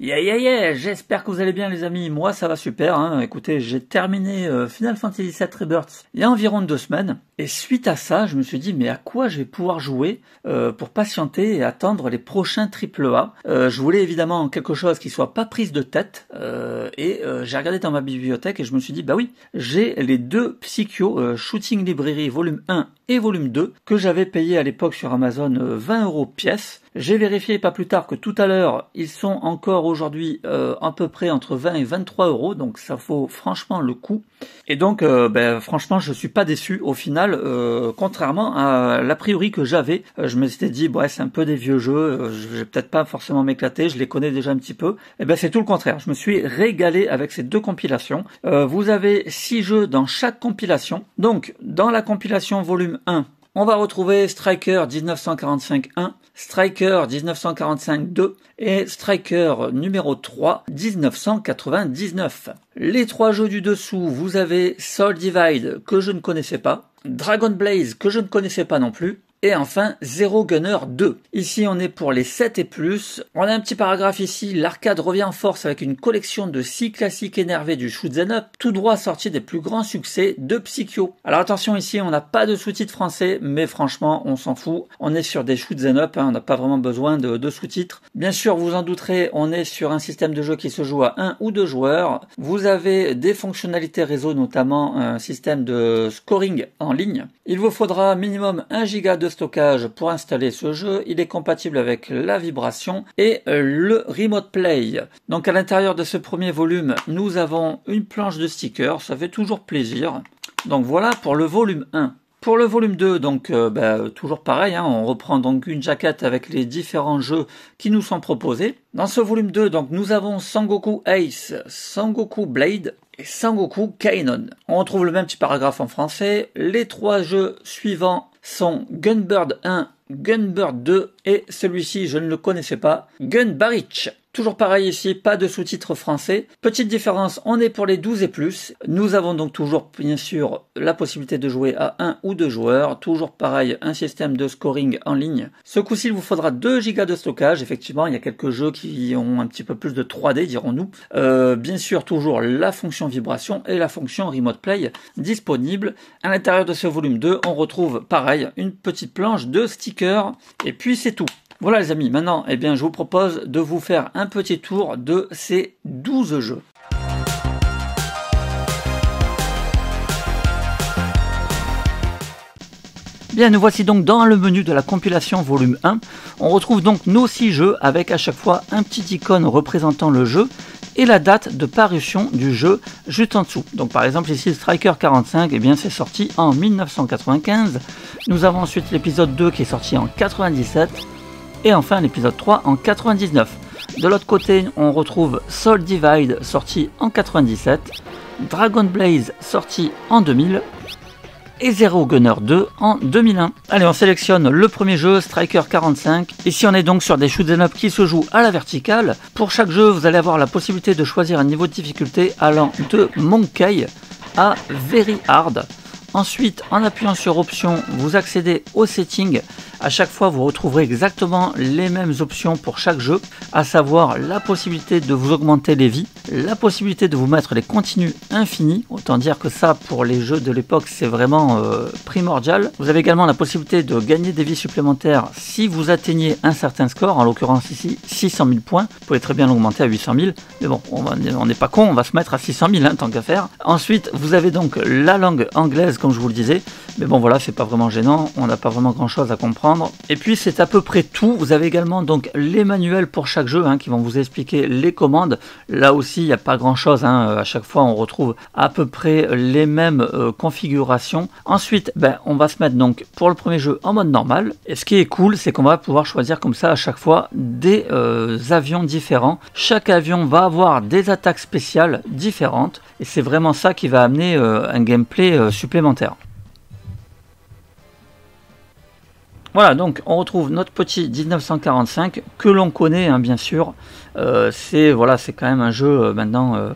Yeah, j'espère que vous allez bien les amis, moi ça va super, hein. Écoutez, j'ai terminé Final Fantasy VII Rebirth il y a environ 2 semaines, et suite à ça, je me suis dit mais à quoi je vais pouvoir jouer pour patienter et attendre les prochains AAA. Je voulais évidemment quelque chose qui soit pas prise de tête, j'ai regardé dans ma bibliothèque et je me suis dit bah oui, j'ai les 2 Psikyo Shooting Library volume 1 et volume 2 que j'avais payé à l'époque sur Amazon 20 € pièce. J'ai vérifié pas plus tard que tout à l'heure, ils sont encore aujourd'hui à peu près entre 20 et 23 €, donc ça vaut franchement le coup. Et donc, franchement, je suis pas déçu au final, contrairement à l'a priori que j'avais. Je me suis dit, ouais, c'est un peu des vieux jeux, je vais peut-être pas forcément m'éclater, je les connais déjà un petit peu. Et ben c'est tout le contraire, je me suis régalé avec ces 2 compilations. Vous avez 6 jeux dans chaque compilation. Donc, dans la compilation volume 1, on va retrouver Striker 1945-1, Striker 1945-2 et Striker numéro 3 1999. Les 3 jeux du dessous, vous avez Soul Divide que je ne connaissais pas, Dragon Blaze que je ne connaissais pas non plus, et enfin Zero Gunner 2. Ici on est pour les 7 et plus. On a un petit paragraphe ici, l'arcade revient en force avec une collection de 6 classiques énervés du shoot'em up, tout droit sorti des plus grands succès de Psikyo. Alors attention ici, on n'a pas de sous-titres français, mais franchement on s'en fout. On est sur des shoot'em up, on n'a pas vraiment besoin de sous-titres. Bien sûr, vous en douterez, on est sur un système de jeu qui se joue à 1 ou 2 joueurs. Vous avez des fonctionnalités réseau, notamment un système de scoring en ligne. Il vous faudra minimum 1 giga de stockage pour installer ce jeu. Il est compatible avec la vibration et le remote play. Donc à l'intérieur de ce premier volume, nous avons une planche de stickers, ça fait toujours plaisir. Donc voilà pour le volume 1. Pour le volume 2, donc toujours pareil, hein, on reprend donc une jaquette avec les différents jeux qui nous sont proposés. Dans ce volume 2, donc nous avons Sangoku Ace, Sangoku Blade et Sangoku Kainon. On retrouve le même petit paragraphe en français. Les 3 jeux suivants sont Gunbird 1, Gunbird 2 et celui-ci je ne le connaissais pas, Gunbarich. Toujours pareil ici, pas de sous-titres français. Petite différence, on est pour les 12 et plus. Nous avons donc toujours, bien sûr, la possibilité de jouer à 1 ou 2 joueurs. Toujours pareil, un système de scoring en ligne. Ce coup-ci, il vous faudra 2 Go de stockage. Effectivement, il y a quelques jeux qui ont un petit peu plus de 3D, dirons-nous. Bien sûr, toujours la fonction vibration et la fonction remote play disponible. À l'intérieur de ce volume 2, on retrouve, pareil, une petite planche de stickers. Et puis, c'est tout. Voilà les amis, maintenant je vous propose de vous faire un petit tour de ces 12 jeux. Bien, nous voici donc dans le menu de la compilation volume 1. On retrouve donc nos 6 jeux avec à chaque fois un petit icône représentant le jeu et la date de parution du jeu juste en dessous. Donc par exemple ici Striker 45, c'est sorti en 1995. Nous avons ensuite l'épisode 2 qui est sorti en 97. Et enfin l'épisode 3 en 99. De l'autre côté, on retrouve Soul Divide sorti en 97, Dragon Blaze sorti en 2000 et Zero Gunner 2 en 2001. Allez, on sélectionne le premier jeu, Striker 45. Ici, on est donc sur des shoot'em up qui se jouent à la verticale. Pour chaque jeu, vous allez avoir la possibilité de choisir un niveau de difficulté allant de Monkey à Very Hard. Ensuite, en appuyant sur Options, vous accédez aux settings. À chaque fois, vous retrouverez exactement les mêmes options pour chaque jeu, à savoir la possibilité de vous augmenter les vies, la possibilité de vous mettre les continues infinis, autant dire que ça, pour les jeux de l'époque, c'est vraiment primordial. Vous avez également la possibilité de gagner des vies supplémentaires si vous atteignez un certain score, en l'occurrence ici 600 000 points. Vous pouvez très bien l'augmenter à 800 000, mais bon, on n'est pas con, on va se mettre à 600 000, hein, tant qu'à faire. Ensuite, vous avez donc la langue anglaise, comme je vous le disais, mais bon voilà, c'est pas vraiment gênant, on n'a pas vraiment grand chose à comprendre. Et puis c'est à peu près tout. Vous avez également donc les manuels pour chaque jeu, hein, qui vont vous expliquer les commandes. Là aussi il n'y a pas grand chose, hein. À chaque fois on retrouve à peu près les mêmes configurations. Ensuite on va se mettre donc pour le premier jeu en mode normal, et ce qui est cool c'est qu'on va pouvoir choisir comme ça à chaque fois des avions différents. Chaque avion va avoir des attaques spéciales différentes, et c'est vraiment ça qui va amener un gameplay supplémentaire. Voilà, donc on retrouve notre petit 1945 que l'on connaît, hein, bien sûr. C'est quand même un jeu maintenant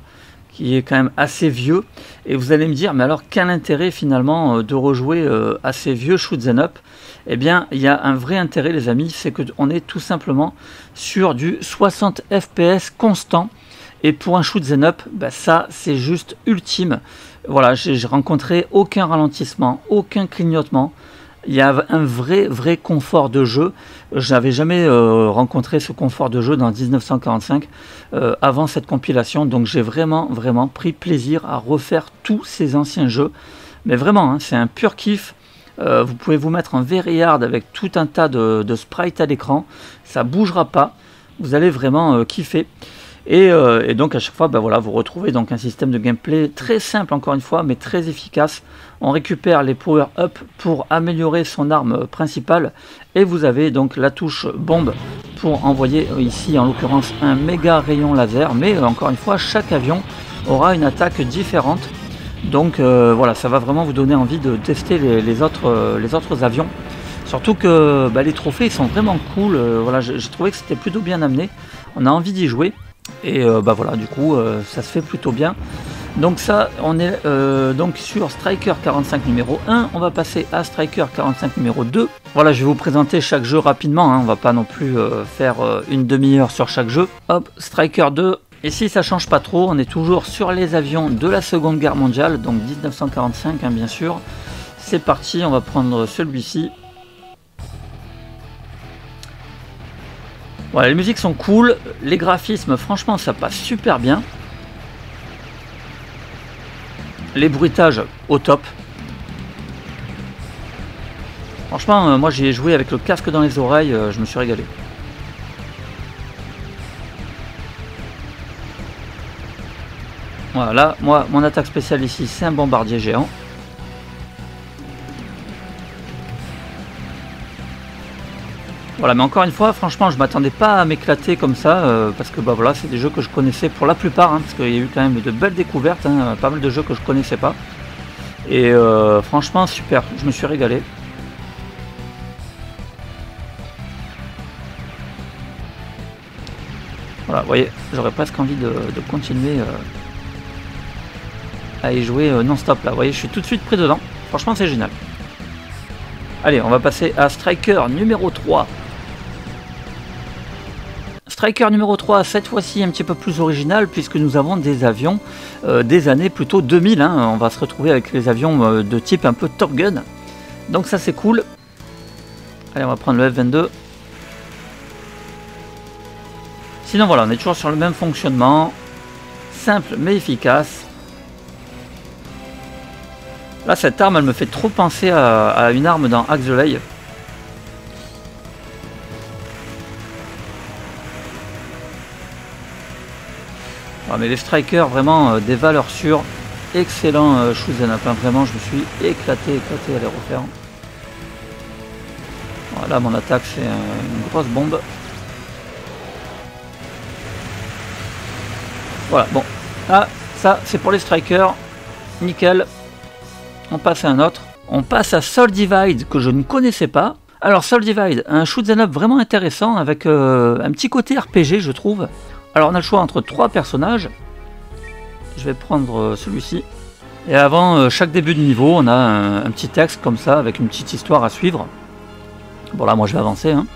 qui est quand même assez vieux. Et vous allez me dire, mais alors quel intérêt finalement de rejouer à ces vieux shoot'em up? Eh bien, il y a un vrai intérêt les amis, c'est qu'on est tout simplement sur du 60 fps constant. Et pour un shoot'em up, bah ça c'est juste ultime. Voilà, j'ai rencontré aucun ralentissement, aucun clignotement. Il y a un vrai confort de jeu. Je n'avais jamais rencontré ce confort de jeu dans 1945 avant cette compilation. Donc j'ai vraiment pris plaisir à refaire tous ces anciens jeux. Mais vraiment, hein, c'est un pur kiff. Vous pouvez vous mettre en very hard avec tout un tas de sprites à l'écran. Ça bougera pas. Vous allez vraiment kiffer. Et donc à chaque fois, bah voilà, vous retrouvez donc un système de gameplay très simple encore une fois, mais très efficace. On récupère les power-up pour améliorer son arme principale. Et vous avez donc la touche bombe pour envoyer ici en l'occurrence un méga rayon laser. Mais encore une fois, chaque avion aura une attaque différente. Donc voilà, ça va vraiment vous donner envie de tester les autres avions. Surtout que bah, les trophées ils sont vraiment cool. Voilà, j'ai trouvé que c'était plutôt bien amené. On a envie d'y jouer. Et bah voilà, du coup ça se fait plutôt bien. Donc ça, on est donc sur Striker 45 numéro 1. On va passer à Striker 45 numéro 2. Voilà, je vais vous présenter chaque jeu rapidement, hein. On va pas non plus faire une demi-heure sur chaque jeu. Hop, Striker 2. Ici ça change pas trop, on est toujours sur les avions de la Seconde Guerre mondiale, donc 1945 hein, bien sûr. C'est parti, on va prendre celui-ci. Voilà, les musiques sont cool, les graphismes, franchement, ça passe super bien. Les bruitages, au top. Franchement, moi j'ai joué avec le casque dans les oreilles, je me suis régalé. Voilà, là, moi, mon attaque spéciale ici, c'est un bombardier géant. Voilà, mais encore une fois, franchement, je m'attendais pas à m'éclater comme ça, parce que bah voilà, c'est des jeux que je connaissais pour la plupart, hein, parce qu'il y a eu quand même de belles découvertes, hein, pas mal de jeux que je connaissais pas. Et franchement, super, je me suis régalé. Voilà, vous voyez, j'aurais presque envie de continuer à y jouer non-stop là. Vous voyez, je suis tout de suite pris dedans. Franchement, c'est génial. Allez, on va passer à Striker numéro 3. Striker numéro 3, cette fois-ci un petit peu plus original puisque nous avons des avions des années plutôt 2000. Hein. On va se retrouver avec les avions de type un peu Top Gun. Donc ça c'est cool. Allez, on va prendre le F-22. Sinon voilà, on est toujours sur le même fonctionnement. Simple mais efficace. Là cette arme elle me fait trop penser à une arme dans Axe the Lay. Ah, mais les strikers, vraiment des valeurs sûres, excellent shoot'em up, hein. Vraiment je me suis éclaté à les refaire. Voilà, mon attaque c'est une grosse bombe. Voilà, bon, ah, ça c'est pour les strikers, nickel. On passe à un autre, on passe à Soul Divide que je ne connaissais pas. Alors Soul Divide, un shoot'em up vraiment intéressant avec un petit côté RPG je trouve. Alors on a le choix entre 3 personnages. Je vais prendre celui-ci. Et avant chaque début de niveau, on a un petit texte comme ça, avec une petite histoire à suivre. Bon là moi je vais avancer. Hein.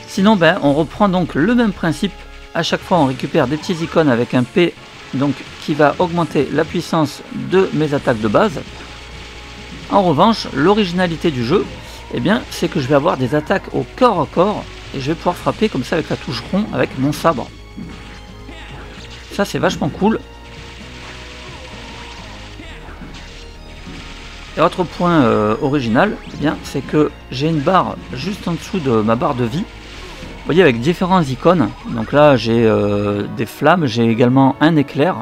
Sinon ben, on reprend donc le même principe. À chaque fois on récupère des petites icônes avec un P donc, qui va augmenter la puissance de mes attaques de base. En revanche, l'originalité du jeu, eh bien, c'est que je vais avoir des attaques au corps à corps. Et je vais pouvoir frapper comme ça avec la touche rond avec mon sabre. Ça c'est vachement cool. Et autre point original, eh bien, c'est que j'ai une barre juste en dessous de ma barre de vie. Vous voyez avec différentes icônes. Donc là j'ai des flammes, j'ai également un éclair.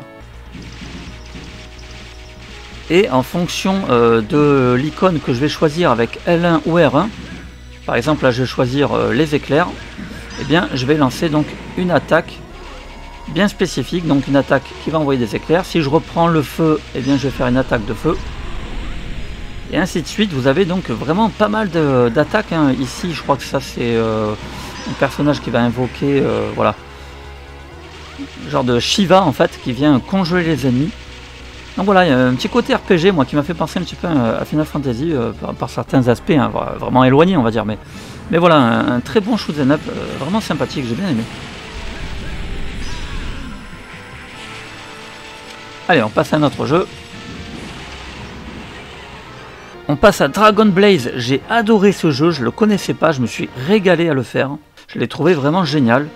Et en fonction de l'icône que je vais choisir avec L1 ou R1, par exemple là je vais choisir les éclairs, et bien je vais lancer donc une attaque bien spécifique, donc une attaque qui va envoyer des éclairs. Si je reprends le feu, et bien je vais faire une attaque de feu. Et ainsi de suite, vous avez donc vraiment pas mal d'attaques. Hein. Ici je crois que ça c'est un personnage qui va invoquer, voilà. genre de Shiva en fait, qui vient congeler les ennemis. Donc voilà, il y a un petit côté RPG, moi, qui m'a fait penser un petit peu à Final Fantasy, par certains aspects, hein, vraiment éloignés, on va dire. Mais voilà, un très bon shoot'em up, vraiment sympathique, j'ai bien aimé. Allez, on passe à un autre jeu. On passe à Dragon Blaze. J'ai adoré ce jeu, je le connaissais pas, je me suis régalé à le faire. Je l'ai trouvé vraiment génial.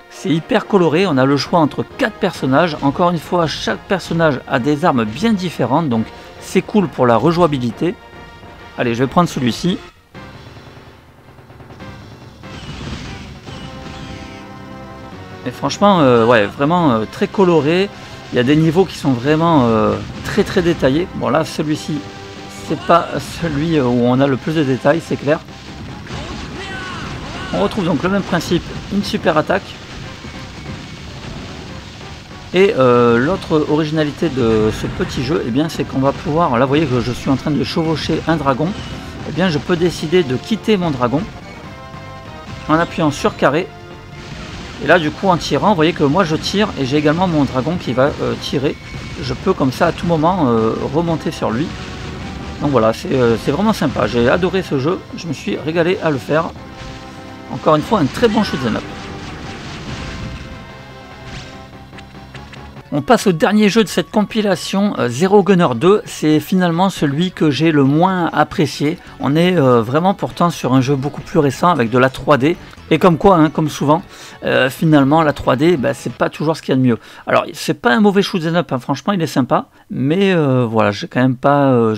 C'est hyper coloré, on a le choix entre 4 personnages. Encore une fois, chaque personnage a des armes bien différentes, donc c'est cool pour la rejouabilité. Allez, je vais prendre celui-ci. Et franchement, ouais, vraiment très coloré. Il y a des niveaux qui sont vraiment très détaillés. Bon là, celui-ci, c'est pas celui où on a le plus de détails, c'est clair. On retrouve donc le même principe, une super attaque. Et l'autre originalité de ce petit jeu, eh bien, c'est qu'on va pouvoir, là vous voyez que je suis en train de chevaucher un dragon, eh bien je peux décider de quitter mon dragon en appuyant sur carré. Et là du coup en tirant, vous voyez que moi je tire et j'ai également mon dragon qui va tirer. Je peux comme ça à tout moment remonter sur lui. Donc voilà, c'est vraiment sympa, j'ai adoré ce jeu, je me suis régalé à le faire. Encore une fois, un très bon shoot'em up. On passe au dernier jeu de cette compilation, Zero Gunner 2, c'est finalement celui que j'ai le moins apprécié. On est vraiment pourtant sur un jeu beaucoup plus récent avec de la 3D. Et comme quoi, hein, comme souvent, finalement la 3D, bah, c'est pas toujours ce qu'il y a de mieux. Alors c'est pas un mauvais shoot'em up, hein, franchement il est sympa, mais voilà, je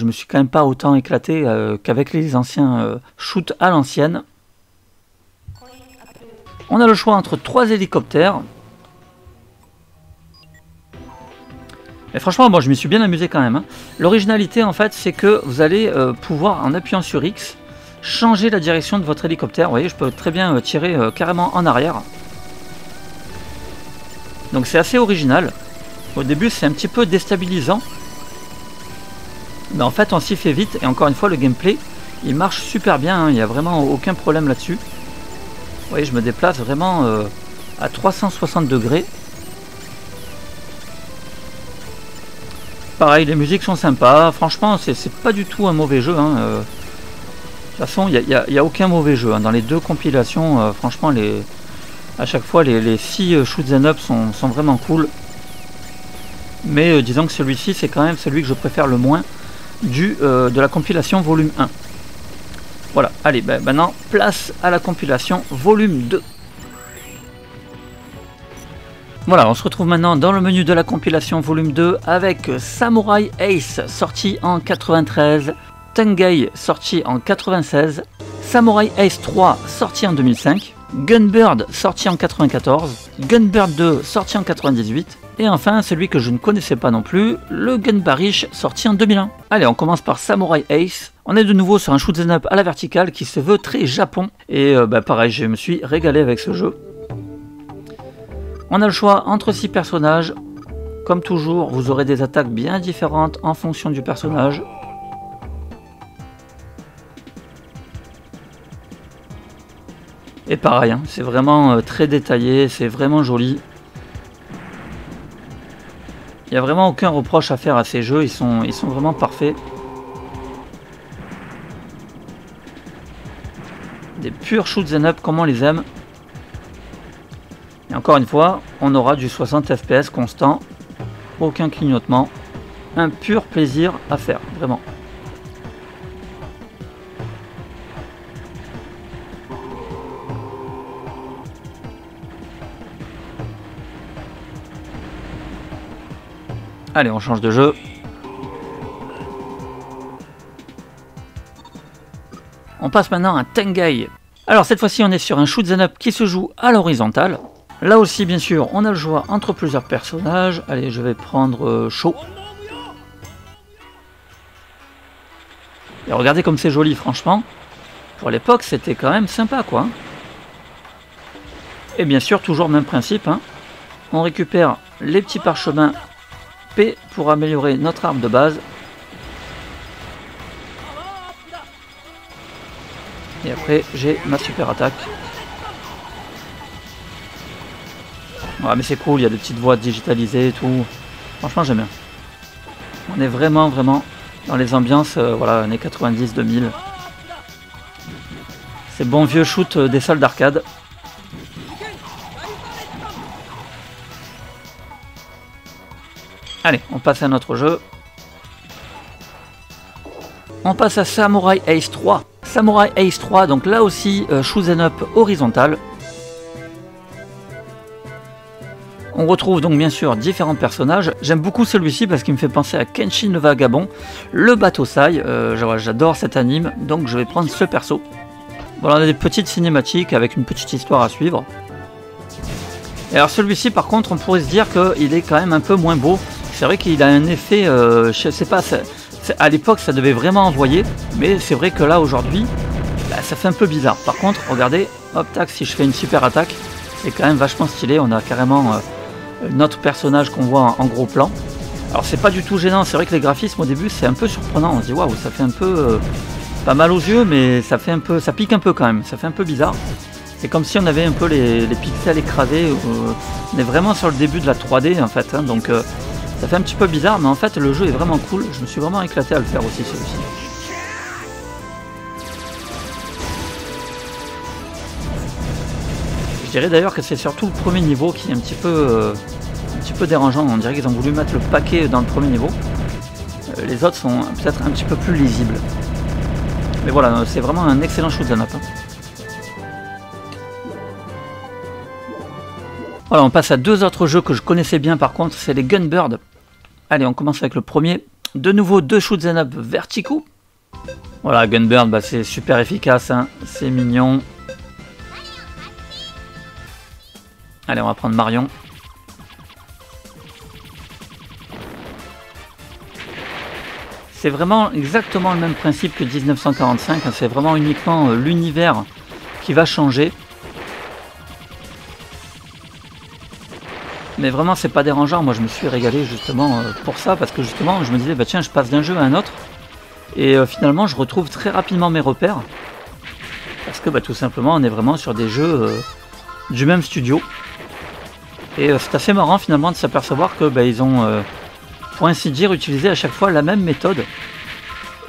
me suis quand même pas autant éclaté qu'avec les anciens shoots à l'ancienne. On a le choix entre 3 hélicoptères. Et franchement, moi je m'y suis bien amusé quand même. Hein. L'originalité en fait, c'est que vous allez pouvoir, en appuyant sur X, changer la direction de votre hélicoptère. Vous voyez, je peux très bien tirer carrément en arrière. Donc c'est assez original. Au début, c'est un petit peu déstabilisant. Mais en fait, on s'y fait vite. Et encore une fois, le gameplay, il marche super bien. Hein. Il n'y a vraiment aucun problème là-dessus. Vous voyez, je me déplace vraiment à 360 degrés. Pareil, les musiques sont sympas. Franchement, c'est pas du tout un mauvais jeu. Hein. De toute façon, il n'y a aucun mauvais jeu. Hein. Dans les deux compilations, franchement, à chaque fois, les 6 shoot'em up sont vraiment cool. Mais disons que celui-ci, c'est quand même celui que je préfère le moins de la compilation volume 1. Voilà, allez, ben, maintenant, place à la compilation volume 2. Voilà, on se retrouve maintenant dans le menu de la compilation volume 2 avec Samurai Ace sorti en 93, Tengai sorti en 96, Samurai Ace 3 sorti en 2005, Gunbird sorti en 94, Gunbird 2 sorti en 98, et enfin celui que je ne connaissais pas non plus, le Gunbarish sorti en 2001. Allez, on commence par Samurai Ace. On est de nouveau sur un shoot'em up à la verticale qui se veut très Japon, et pareil, je me suis régalé avec ce jeu. On a le choix entre 6 personnages. Comme toujours, vous aurez des attaques bien différentes en fonction du personnage. Et pareil, hein, c'est vraiment très détaillé, c'est vraiment joli. Il n'y a vraiment aucun reproche à faire à ces jeux, ils sont vraiment parfaits. Des purs shoot'em up comme on les aime. Et encore une fois, on aura du 60 fps constant, aucun clignotement, un pur plaisir à faire, vraiment. Allez, on change de jeu. On passe maintenant à Tengai. Alors cette fois-ci, on est sur un shoot'em up qui se joue à l'horizontale. Là aussi, bien sûr, on a le choix entre plusieurs personnages. Allez, je vais prendre Sho. Et regardez comme c'est joli, franchement. Pour l'époque, c'était quand même sympa, quoi. Et bien sûr, toujours le même principe. Hein. On récupère les petits parchemins P pour améliorer notre arme de base. Et après, j'ai ma super attaque. Ouais, mais c'est cool, il y a des petites voix digitalisées et tout. Franchement, j'aime bien. On est vraiment dans les ambiances, voilà, années 90-2000. C'est bon vieux shoot des salles d'arcade. Allez, on passe à notre jeu. On passe à Samurai Ace 3. Samurai Ace 3, donc là aussi, shoot 'em up horizontal. On retrouve donc bien sûr différents personnages. J'aime beaucoup celui-ci parce qu'il me fait penser à Kenshin le Vagabond, le bateau Sai. J'adore cet anime, donc je vais prendre ce perso. Voilà, on a des petites cinématiques avec une petite histoire à suivre. Et alors celui-ci par contre, on pourrait se dire qu'il est quand même un peu moins beau. C'est vrai qu'il a un effet, je sais pas, à l'époque ça devait vraiment envoyer, mais c'est vrai que là aujourd'hui, bah, ça fait un peu bizarre. Par contre, regardez, hop tac, si je fais une super attaque, c'est quand même vachement stylé. On a carrément notre personnage qu'on voit en gros plan. Alors c'est pas du tout gênant, c'est vrai que les graphismes au début c'est un peu surprenant, on se dit waouh, ça fait un peu pas mal aux yeux, mais ça fait un peu, ça pique un peu quand même, ça fait un peu bizarre. C'est comme si on avait un peu les pixels écrasés, on est vraiment sur le début de la 3D en fait, hein, donc ça fait un petit peu bizarre, mais en fait le jeu est vraiment cool, je me suis vraiment éclaté à le faire aussi celui-ci. Je dirais d'ailleurs que c'est surtout le premier niveau qui est un petit peu dérangeant. On dirait qu'ils ont voulu mettre le paquet dans le premier niveau. Les autres sont peut-être un petit peu plus lisibles. Mais voilà, c'est vraiment un excellent shoot 'em up. Voilà, on passe à deux autres jeux que je connaissais bien par contre, c'est les Gunbird. Allez, on commence avec le premier. De nouveau, deux shoot 'em up verticaux. Voilà, Gunbird, bah, c'est super efficace, hein. C'est mignon. Allez, on va prendre Marion. C'est vraiment exactement le même principe que 1945. Hein, c'est vraiment uniquement l'univers qui va changer. Mais vraiment, c'est pas dérangeant. Moi, je me suis régalé justement pour ça. Parce que justement, je me disais, bah tiens, je passe d'un jeu à un autre. Et finalement, je retrouve très rapidement mes repères. Parce que bah, tout simplement, on est vraiment sur des jeux du même studio. Et c'est assez marrant finalement de s'apercevoir que bah, ils ont, pour ainsi dire, utilisé à chaque fois la même méthode.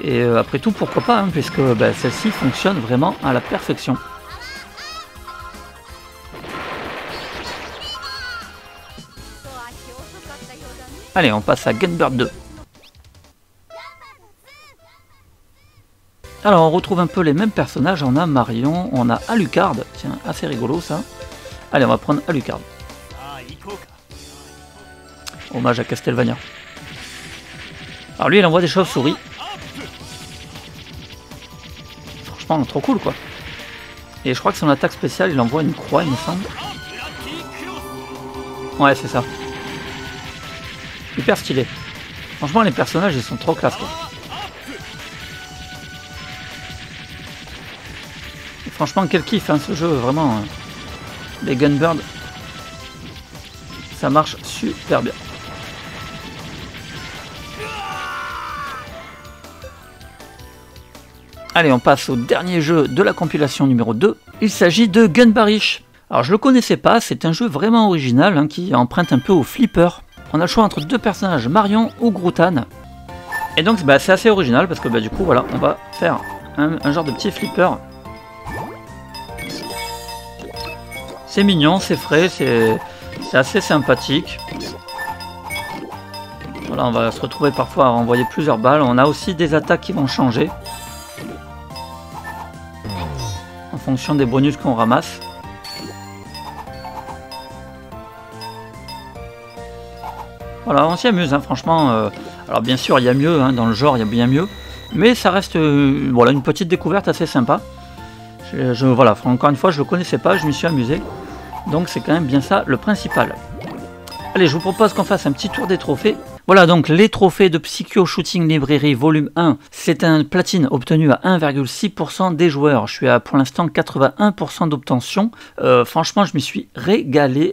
Et après tout, pourquoi pas, hein, puisque bah, celle-ci fonctionne vraiment à la perfection. Allez, on passe à Gunbird 2. Alors on retrouve un peu les mêmes personnages, on a Marion, on a Alucard, tiens, assez rigolo ça. Allez, on va prendre Alucard. Hommage à Castlevania. Alors lui, il envoie des chauves-souris. Franchement, trop cool quoi. Et je crois que son attaque spéciale, il envoie une croix, il me semble. Ouais, c'est ça. Hyper stylé. Franchement, les personnages, ils sont trop classe quoi. Et franchement, quel kiff hein, ce jeu, vraiment. Les Gunbird, ça marche super bien. Allez, on passe au dernier jeu de la compilation numéro 2. Il s'agit de Gunbarish. Alors je le connaissais pas, c'est un jeu vraiment original hein, qui emprunte un peu au flipper. On a le choix entre deux personnages, Marion ou Grutan. Et donc bah, c'est assez original parce que bah, du coup voilà, on va faire un genre de petit flipper. C'est mignon, c'est frais, c'est assez sympathique. Voilà, on va se retrouver parfois à renvoyer plusieurs balles. On a aussi des attaques qui vont changer en fonction des bonus qu'on ramasse. Voilà, on s'y amuse, hein, franchement. Alors bien sûr, il y a mieux, hein, dans le genre, il y a bien mieux. Mais ça reste voilà, une petite découverte assez sympa. Voilà, encore une fois, je ne le connaissais pas, je m'y suis amusé. Donc c'est quand même bien ça le principal. Allez, je vous propose qu'on fasse un petit tour des trophées. Voilà donc les trophées de Psikyo Shooting Librairie volume 1. C'est un platine obtenu à 1,6% des joueurs. Je suis à pour l'instant 81% d'obtention. Franchement, je m'y suis régalé.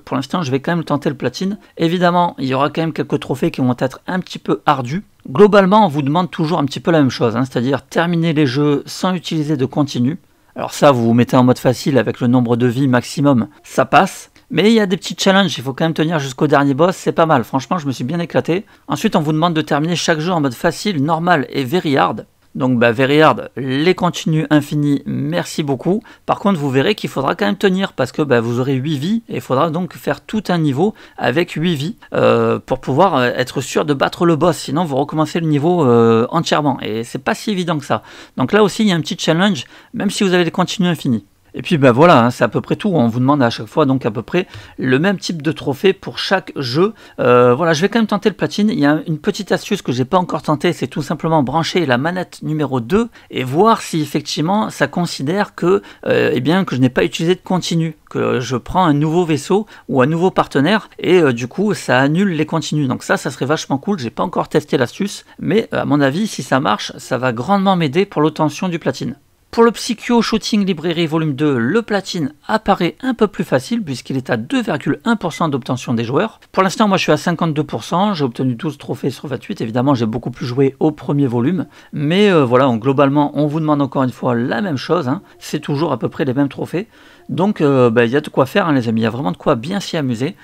Pour l'instant, je vais quand même tenter le platine. Évidemment, il y aura quand même quelques trophées qui vont être un petit peu ardus. Globalement, on vous demande toujours un petit peu la même chose, hein, c'est-à-dire terminer les jeux sans utiliser de continu. Alors ça, vous vous mettez en mode facile avec le nombre de vies maximum, ça passe. Mais il y a des petits challenges, il faut quand même tenir jusqu'au dernier boss, c'est pas mal, franchement je me suis bien éclaté. Ensuite on vous demande de terminer chaque jeu en mode facile, normal et very hard. Donc very hard, les continues infinis, merci beaucoup. Par contre vous verrez qu'il faudra quand même tenir parce que vous aurez 8 vies et il faudra donc faire tout un niveau avec 8 vies pour pouvoir être sûr de battre le boss. Sinon vous recommencez le niveau entièrement et c'est pas si évident que ça. Donc là aussi il y a un petit challenge même si vous avez des continues infinis. Et puis voilà, hein, c'est à peu près tout. On vous demande à chaque fois donc à peu près le même type de trophée pour chaque jeu. Voilà, je vais quand même tenter le platine. Il y a une petite astuce que j'ai pas encore tenté, c'est tout simplement brancher la manette numéro 2 et voir si effectivement ça considère que, que je n'ai pas utilisé de continu, que je prends un nouveau vaisseau ou un nouveau partenaire et du coup ça annule les continus. Donc ça serait vachement cool. J'ai pas encore testé l'astuce, mais à mon avis, si ça marche, ça va grandement m'aider pour l'obtention du platine. Pour le Psycho Shooting Librairie volume 2, le platine apparaît un peu plus facile puisqu'il est à 2,1% d'obtention des joueurs. Pour l'instant, moi je suis à 52%, j'ai obtenu 12 trophées sur 28, évidemment j'ai beaucoup plus joué au premier volume. Mais voilà, globalement on vous demande encore une fois la même chose, hein. C'est toujours à peu près les mêmes trophées. Donc il y a de quoi faire, hein, les amis, il y a vraiment de quoi bien s'y amuser.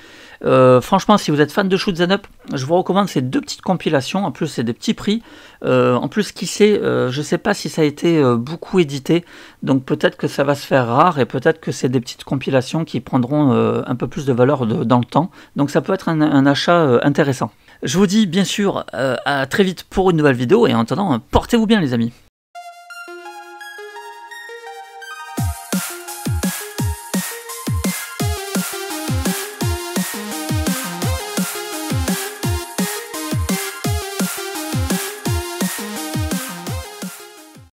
Franchement, si vous êtes fan de Shoot 'em Up, je vous recommande ces deux petites compilations. En plus, c'est des petits prix. En plus, qui sait, je sais pas si ça a été beaucoup édité. Donc peut-être que ça va se faire rare et peut-être que c'est des petites compilations qui prendront un peu plus de valeur dans le temps. Donc ça peut être un achat intéressant. Je vous dis bien sûr à très vite pour une nouvelle vidéo et en attendant, portez-vous bien les amis.